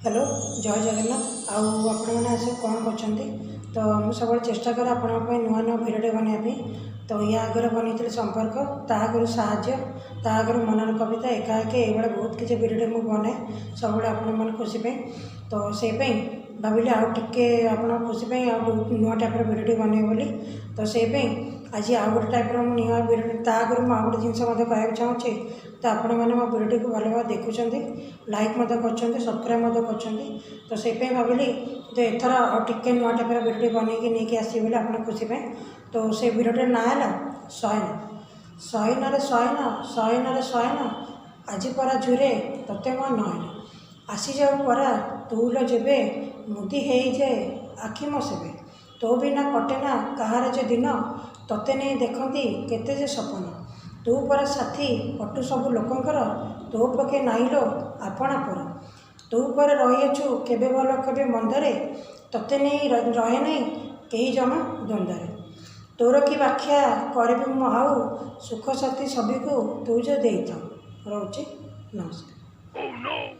Hello जय जगन्नाथ आपण मैंने आस कौन कर तो मुझे सब चेष्टा करे आप नुआ नुआ भिडियो बनवाई तो या आगे बनई संपर्क तागर साहय तागर मनर कविता एकाएके ये बहुत किसी भिडियो मुझे बनाए सब आप खुशी तो से भाविली आउ टे आप खुशी नुआ टाइप भिडियो बनवे बोली तो से आज आउ गोटे टाइप नुआ भिडियो तागर मुझे आउ गोटे जिनस कहना चाहूँगी तो आपण मैंने मो भिडियो को भल भाव देखुं लाइक कर सब्सक्राइब कर तो से भाविली तो एथर आउ टे नुआ टाइप भिडियो बनईकि नहीं आसवे बोले आप खुशी तो से भिडियो ना है शयन शयन रे शयन शयन रे शयन आज परा झुरे तोते मो नयन आसी जाऊ परा तूल जेबे मुदी हो जाए आखि मो सेबे तो बिना कटेना कहार जे दिन तोते नहीं देखती केते जे सपन तू पर साथी पटु सब लोकंकर तो पके नाइलो आपणा पर तू पर रहीछु केबे भल केबे मंदरे तोते नहीं रहे नहीं कहीं जमा द्वंद्वे तोर की व्याख्या करी मु आउ सुख शक्ति सभी को तू जो दे था रोचे नमस्कार।